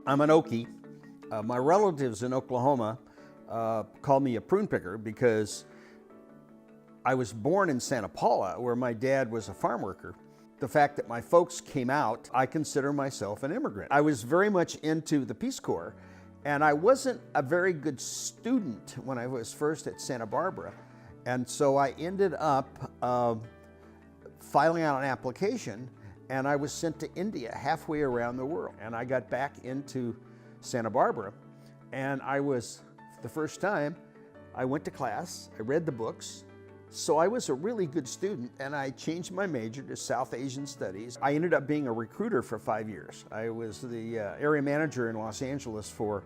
I'm an Okie. My relatives in Oklahoma call me a prune picker because I was born in Santa Paula, where my dad was a farm worker. The fact that my folks came out, I consider myself an immigrant. I was very much into the Peace Corps, and I wasn't a very good student when I was first at Santa Barbara. And so I ended up filing out an application, and I was sent to India, halfway around the world. And I got back into Santa Barbara, and the first time, I went to class, I read the books, so I was a really good student, and I changed my major to South Asian Studies. I ended up being a recruiter for 5 years. I was the area manager in Los Angeles for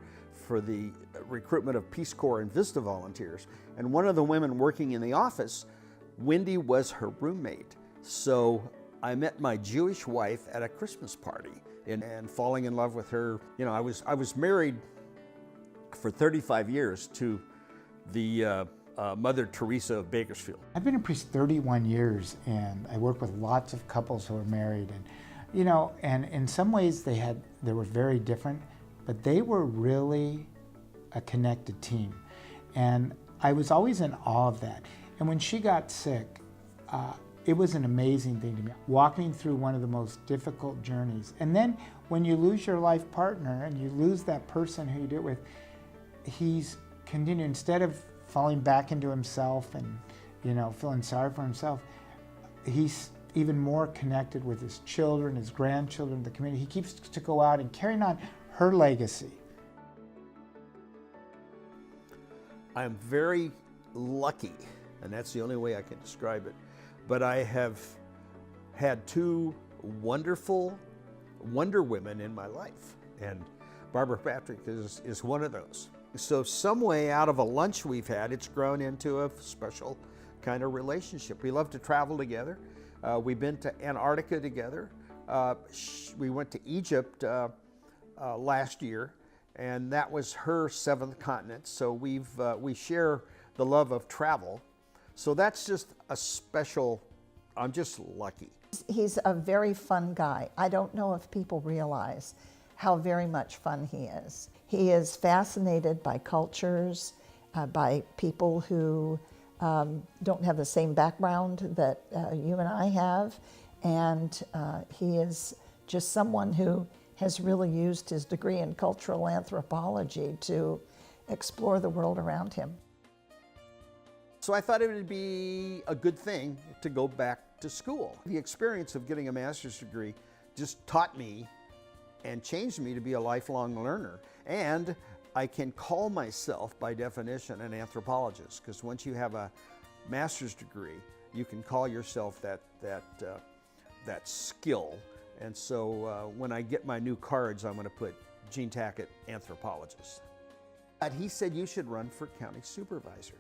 the recruitment of Peace Corps and Vista volunteers. And one of the women working in the office, Wendy, was her roommate. So I met my Jewish wife at a Christmas party and falling in love with her. You know, I was married for 35 years to the Mother Teresa of Bakersfield. I've been a priest 31 years, and I work with lots of couples who are married, and you know, and in some ways they were very different, but they were really a connected team, and I was always in awe of that. And when she got sick, it was an amazing thing to me, walking through one of the most difficult journeys. And then when you lose your life partner and you lose that person who you do it with, he's continuing, instead of falling back into himself and, you know, feeling sorry for himself, he's even more connected with his children, his grandchildren, the community. He keeps to go out and carrying on her legacy. I'm very lucky, and that's the only way I can describe it, but I have had two wonderful wonder women in my life, and Barbara Patrick is one of those. So some way out of a lunch we've had, it's grown into a special kind of relationship. We love to travel together. We've been to Antarctica together. We went to Egypt last year, and that was her seventh continent. So we share the love of travel. So that's just a special, I'm just lucky. He's a very fun guy. I don't know if people realize how very much fun he is. He is fascinated by cultures, by people who don't have the same background that you and I have, and he is just someone who has really used his degree in cultural anthropology to explore the world around him. So I thought it would be a good thing to go back to school. The experience of getting a master's degree just taught me and changed me to be a lifelong learner. And I can call myself, by definition, an anthropologist, because once you have a master's degree, you can call yourself that skill. And so when I get my new cards, I'm going to put Gene Tackett, anthropologist. And he said, you should run for county supervisor.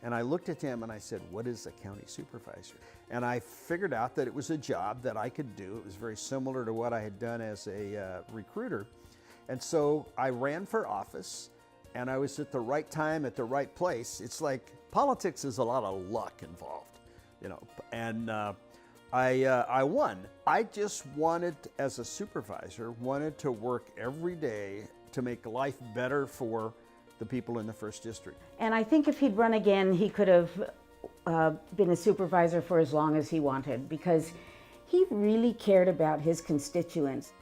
And I looked at him and I said, what is a county supervisor? And I figured out that it was a job that I could do. It was very similar to what I had done as a recruiter. And so I ran for office, and I was at the right time at the right place. It's like politics is a lot of luck involved, you know, and I won. I just wanted, as a supervisor, wanted to work every day to make life better for the people in the 1st District. And I think if he'd run again, he could have been a supervisor for as long as he wanted, because he really cared about his constituents.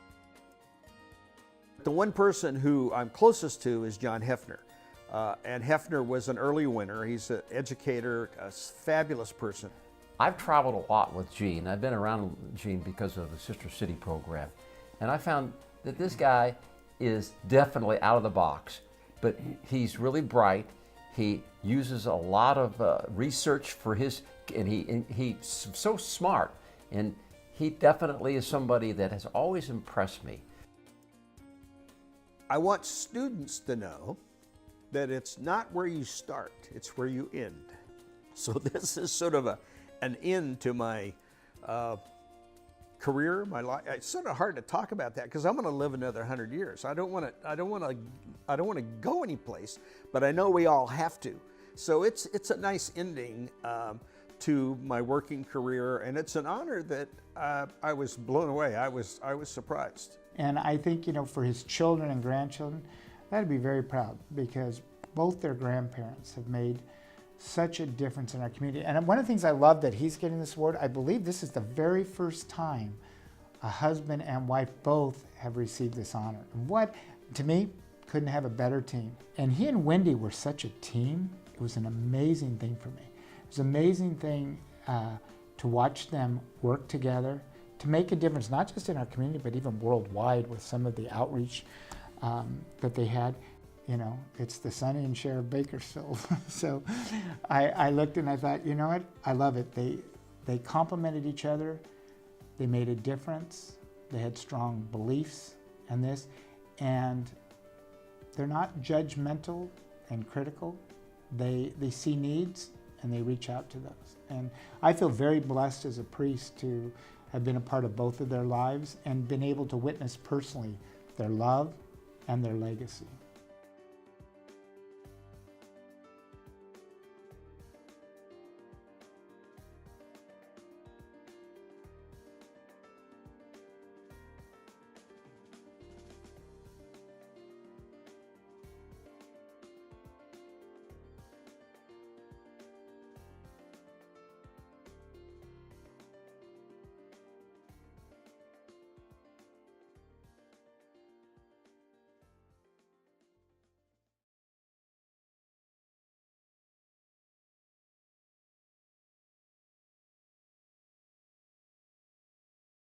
The one person who I'm closest to is John Hefner. And Hefner was an early winner. He's an educator, a fabulous person. I've traveled a lot with Gene. I've been around Gene because of the Sister City program. And I found that this guy is definitely out of the box, but he's really bright. He uses a lot of research for his, and he's so smart. And he definitely is somebody that has always impressed me. I want students to know that it's not where you start, it's where you end. So this is sort of an end to my career, my life. It's sort of hard to talk about that because I'm going to live another 100 years. I don't want to go anyplace, but I know we all have to. So it's a nice ending to my working career, and it's an honor that I was blown away. I was surprised. And I think, you know, for his children and grandchildren, that'd be very proud, because both their grandparents have made such a difference in our community. And one of the things I love that he's getting this award, I believe this is the very first time a husband and wife both have received this honor. And what, to me, couldn't have a better team. And he and Wendy were such a team. It was an amazing thing for me. It was an amazing thing to watch them work together to make a difference, not just in our community, but even worldwide with some of the outreach that they had. You know, it's the Sonny and Cher of Bakersfield. So I looked and I thought, you know what, I love it. They complemented each other. They made a difference. They had strong beliefs in this. And they're not judgmental and critical. They see needs and they reach out to those. And I feel very blessed as a priest to have been a part of both of their lives and been able to witness personally their love and their legacy.